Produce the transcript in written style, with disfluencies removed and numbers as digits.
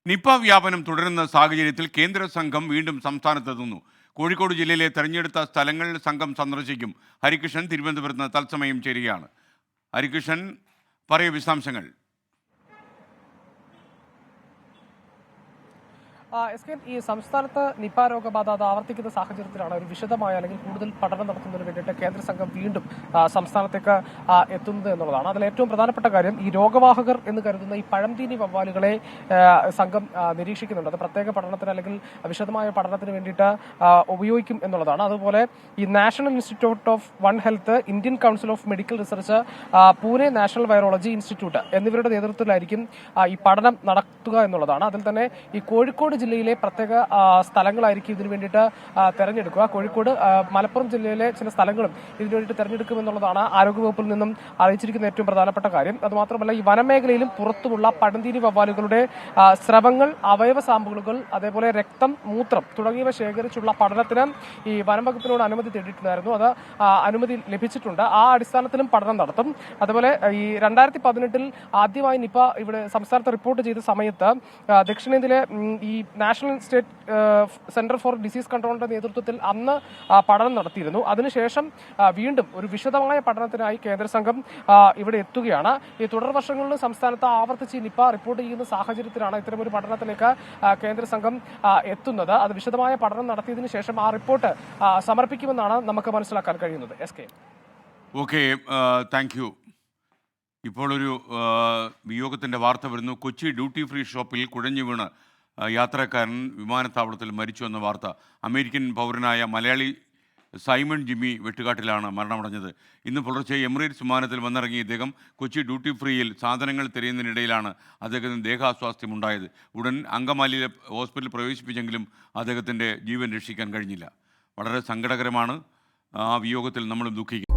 Nipah വ്യാപനം തുടരുന്ന സാഹചര്യത്തിൽ കേന്ദ്ര സംഘം വീണ്ടും സംസ്ഥാനത്തെത്തുന്നു. കോഴിക്കോട് ജില്ലയിലെ തെരഞ്ഞെടുത്ത സ്ഥലങ്ങൾ സംഘം സന്ദർശിക്കും. ഹരികൃഷ്ണൻ തിരുവനന്തപുരത്ത് നിന്ന് തത്സമയം ചേരുകയാണ്. ഹരികൃഷ്ണൻ, പറയൂ വിശദാംശങ്ങൾ. ഈ സംസ്ഥാനത്ത് നിപ രോഗബാധ അത് ആവർത്തിക്കുന്ന സാഹചര്യത്തിലാണ് ഒരു വിശദമായ അല്ലെങ്കിൽ കൂടുതൽ പഠനം നടത്തുന്നതിന് വേണ്ടിയിട്ട് കേന്ദ്ര സംഘം വീണ്ടും സംസ്ഥാനത്തേക്ക് എത്തുന്നത് എന്നുള്ളതാണ്. അതിൽ ഏറ്റവും പ്രധാനപ്പെട്ട കാര്യം ഈ രോഗവാഹകർ എന്ന് കരുതുന്ന ഈ പഴംതീനി വവ്വാലുകളെ സംഘം നിരീക്ഷിക്കുന്നുണ്ട്. അത് പ്രത്യേക പഠനത്തിന് അല്ലെങ്കിൽ വിശദമായ പഠനത്തിന് വേണ്ടിയിട്ട് ഉപയോഗിക്കും എന്നുള്ളതാണ്. അതുപോലെ ഈ national institute of one health, Indian council of medical research, Pune national virology institute എന്നിവരുടെ നേതൃത്വത്തിലായിരിക്കും ഈ പഠനം നടത്തുക എന്നുള്ളതാണ്. അതിൽ തന്നെ ഈ കോഴിക്കോട് ജില്ലയിലെ പ്രത്യേക സ്ഥലങ്ങളായിരിക്കും ഇതിനു വേണ്ടിയിട്ട് തെരഞ്ഞെടുക്കുക. കോഴിക്കോട്, മലപ്പുറം ജില്ലയിലെ ചില സ്ഥലങ്ങളും ഇതിനു വേണ്ടിയിട്ട് തെരഞ്ഞെടുക്കുമെന്നുള്ളതാണ് ആരോഗ്യവകുപ്പിൽ നിന്നും അറിയിച്ചിരിക്കുന്ന ഏറ്റവും പ്രധാനപ്പെട്ട കാര്യം. അതുമാത്രമല്ല ഈ വനമേഖലയിലും പുറത്തുമുള്ള പഴംതീനി വവ്വാലുകളുടെ സ്രവങ്ങൾ, അവയവ സാമ്പിളുകൾ, അതേപോലെ രക്തം, മൂത്രം തുടങ്ങിയവ ശേഖരിച്ചുള്ള പഠനത്തിന് ഈ വനംവകുപ്പിനോട് അനുമതി തേടിയിട്ടുണ്ടായിരുന്നു. അത് അനുമതി ലഭിച്ചിട്ടുണ്ട്. ആ അടിസ്ഥാനത്തിലും പഠനം നടത്തും. അതുപോലെ ഈ 2018 ആദ്യമായി നിപ ഇവിടെ സംസ്ഥാനത്ത് റിപ്പോർട്ട് ചെയ്ത സമയത്ത് ദക്ഷിണേന്ത്യയിലെ ഈ national state centre for disease കൺട്രോളിന്റെ നേതൃത്വത്തിൽ അന്ന് പഠനം നടത്തിയിരുന്നു. അതിനുശേഷം വീണ്ടും ഒരു വിശദമായ പഠനത്തിനായി കേന്ദ്ര സംഘം ഇവിടെ എത്തുകയാണ്. ഈ തുടർ വർഷങ്ങളിൽ സംസ്ഥാനത്ത് ആവർത്തിച്ച് നിപ റിപ്പോർട്ട് ചെയ്യുന്ന സാഹചര്യത്തിലാണ് ഇത്തരമൊരു പഠനത്തിലേക്ക് കേന്ദ്ര സംഘം എത്തുന്നത്. അത് വിശദമായ പഠനം നടത്തിയതിനു ശേഷം ആ റിപ്പോർട്ട് സമർപ്പിക്കുമെന്നാണ് നമുക്ക് മനസ്സിലാക്കാൻ കഴിയുന്നത്. SK. Okay, thank you. ഇപ്പോൾ ഒരു വിയോഗത്തിൻ്റെ വാർത്ത വരുന്നു. കൊച്ചി ഡ്യൂട്ടി ഫ്രീ ഷോപ്പിൽ കുഴഞ്ഞു വീണ് യാത്രക്കാരൻ വിമാനത്താവളത്തിൽ മരിച്ചു എന്ന വാർത്ത. അമേരിക്കൻ പൗരനായ മലയാളി സൈമൺ ജിമ്മി വെട്ടുകാട്ടിലാണ് മരണമടഞ്ഞത്. ഇന്ന് പുലർച്ചെ എമിറേറ്റ്സ് വിമാനത്തിൽ വന്നിറങ്ങിയ ഇദ്ദേഹം കൊച്ചി ഡ്യൂട്ടി ഫ്രീയിൽ സാധനങ്ങൾ തിരയുന്നതിനിടയിലാണ് അദ്ദേഹത്തിന് ദേഹാസ്വാസ്ഥ്യമുണ്ടായത്. ഉടൻ അങ്കമാലിയിലെ ഹോസ്പിറ്റലിൽ പ്രവേശിപ്പിച്ചെങ്കിലും അദ്ദേഹത്തിൻ്റെ ജീവൻ രക്ഷിക്കാൻ കഴിഞ്ഞില്ല. വളരെ സങ്കടകരമാണ്. ആ വിയോഗത്തിൽ നമ്മളും ദുഃഖിക്കും.